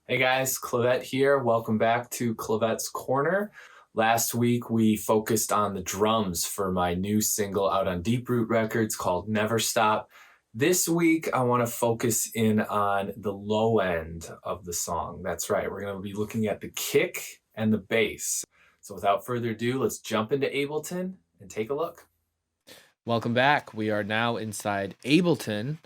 Hey guys, Clavette here. Welcome back to Clavette's Corner. Last week we focused on the drums for my new single out on Deep Root Records called Never Stop. This week I want to focus in on the low end of the song. That's right, we're going to be looking at the kick and the bass. So without further ado, let's jump into Ableton and take a look. Welcome back. We are now inside Ableton.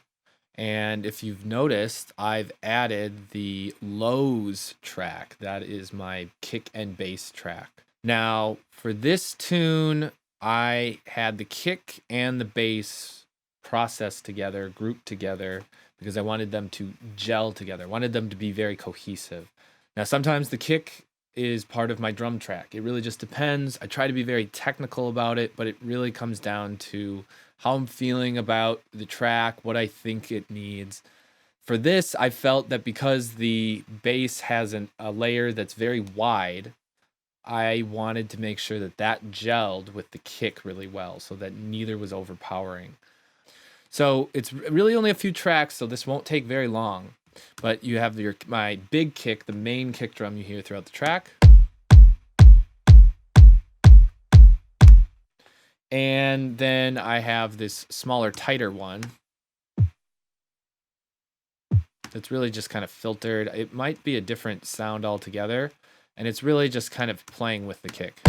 And if you've noticed, I've added the lows track. That is my kick and bass track. Now, for this tune, I had the kick and the bass processed together, grouped together, because I wanted them to gel together. I wanted them to be very cohesive. Now, sometimes the kick is part of my drum track. It really just depends. I try to be very technical about it, but it really comes down to how I'm feeling about the track, what I think it needs. For this, I felt that because the bass has a layer that's very wide, I wanted to make sure that that gelled with the kick really well so that neither was overpowering. So it's really only a few tracks, so this won't take very long. But you have my big kick, the main kick drum you hear throughout the track. And then I have this smaller, tighter one that's really just kind of filtered. It might be a different sound altogether, and it's really just kind of playing with the kick.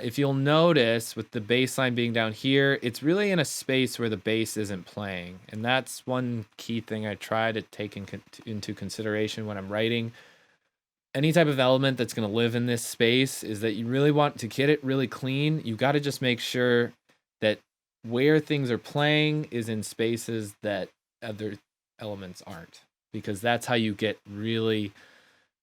If you'll notice, with the bass line being down here, it's really in a space where the bass isn't playing. And that's one key thing I try to take into consideration when I'm writing. Any type of element that's going to live in this space is that you really want to get it really clean. You got to just make sure that where things are playing is in spaces that other elements aren't, because that's how you get really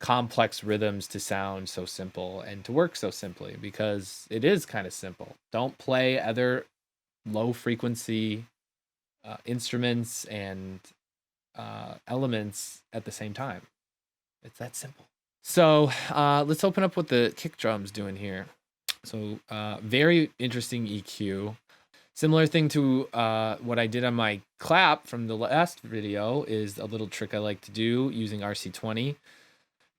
complex rhythms to sound so simple and to work so simply, because it is kind of simple. Don't play other low frequency instruments and elements at the same time. It's that simple. So let's open up what the kick drum's doing here. So very interesting EQ. Similar thing to what I did on my clap from the last video is a little trick I like to do using RC20.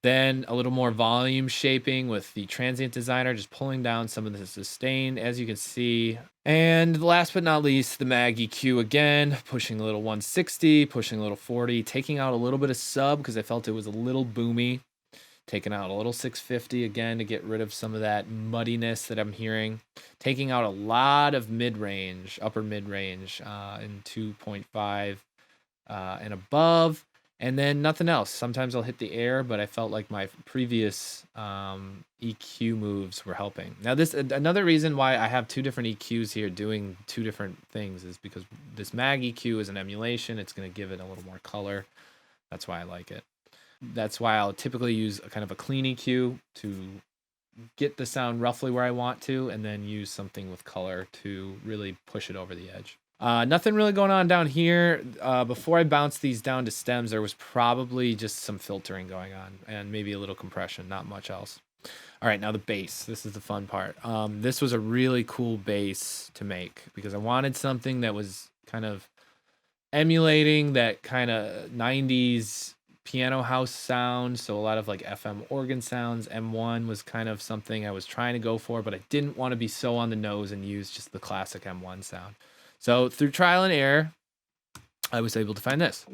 Then a little more volume shaping with the Transient Designer, just pulling down some of the sustain, as you can see. And last but not least, the Mag EQ again, pushing a little 160, pushing a little 40, taking out a little bit of sub because I felt it was a little boomy. Taking out a little 650 again to get rid of some of that muddiness that I'm hearing. Taking out a lot of mid-range, upper mid-range in 2.5 and above. And then nothing else. Sometimes I'll hit the air, but I felt like my previous EQ moves were helping. Now, another reason why I have two different EQs here doing two different things is because this Mag EQ is an emulation. It's going to give it a little more color. That's why I like it. That's why I'll typically use a kind of a clean EQ to get the sound roughly where I want to, and then use something with color to really push it over the edge. Nothing really going on down here. Before I bounced these down to stems, there was probably just some filtering going on and maybe a little compression, not much else. All right, now the bass. This is the fun part. This was a really cool bass to make because I wanted something that was kind of emulating that kind of 90s piano house sound. So a lot of like FM organ sounds. M1 was kind of something I was trying to go for, but I didn't want to be so on the nose and use just the classic M1 sound. So through trial and error, I was able to find this.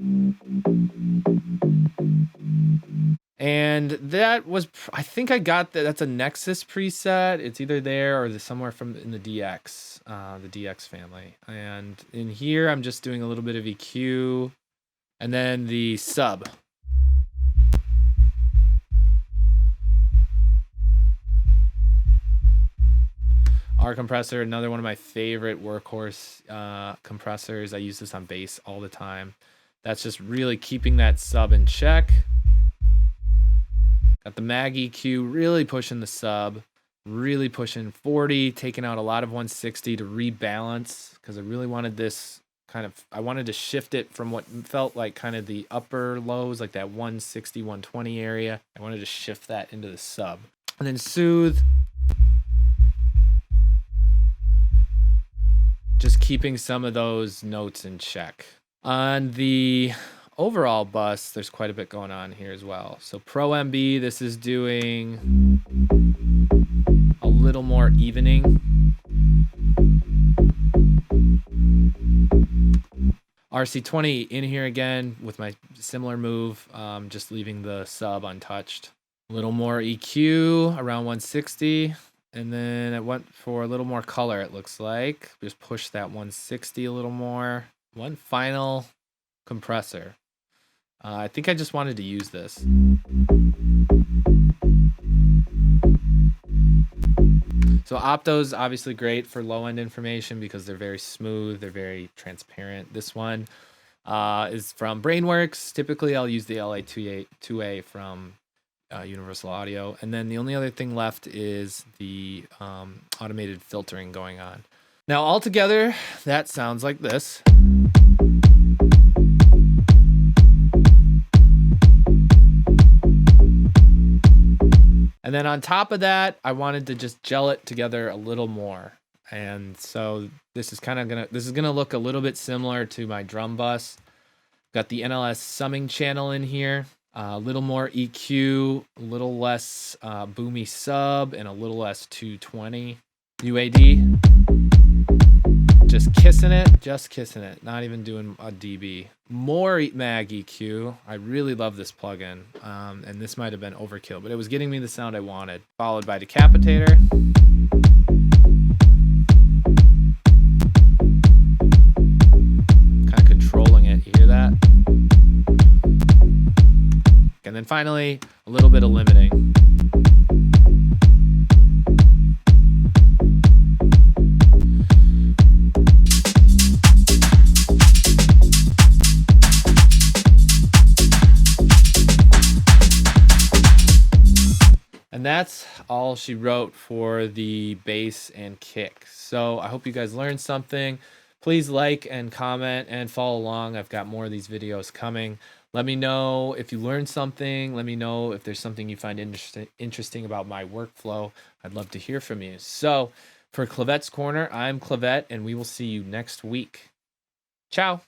And that was, I think I got that. That's a Nexus preset. It's either there or somewhere in the DX family. And in here, I'm just doing a little bit of EQ and then the sub. R compressor, another one of my favorite workhorse compressors. I use this on bass all the time. That's just really keeping that sub in check. Got the Mag EQ, really pushing the sub, really pushing 40, taking out a lot of 160 to rebalance because I really wanted this I wanted to shift it from what felt like kind of the upper lows, like that 160, 120 area. I wanted to shift that into the sub. And then soothe. Just keeping some of those notes in check. On the overall bus, there's quite a bit going on here as well. So Pro MB, this is doing a little more evening. RC20 in here again with my similar move, just leaving the sub untouched. A little more EQ around 160. And then it went for a little more color, it looks like. Just push that 160 a little more. One final compressor. I think I just wanted to use this. So opto's obviously great for low-end information because they're very smooth, they're very transparent. This one is from Brainworks. Typically, I'll use the LA2A from Universal Audio. And then the only other thing left is the automated filtering going on. Now, altogether, that sounds like this. And then on top of that, I wanted to just gel it together a little more. And so this is gonna look a little bit similar to my drum bus. Got the NLS summing channel in here, a little more EQ, a little less boomy sub, and a little less 220 UAD. Just kissing it, not even doing a dB. More mag EQ. I really love this plugin, and this might have been overkill, but it was getting me the sound I wanted. Followed by Decapitator. Kind of controlling it, you hear that? And then finally, a little bit of limiting. And that's all she wrote for the bass and kick. So I hope you guys learned something. Please like and comment and follow along. I've got more of these videos coming. Let me know if you learned something. Let me know if there's something you find interesting about my workflow. I'd love to hear from you. So for Clavette's Corner, I'm Clavette, and we will see you next week. Ciao.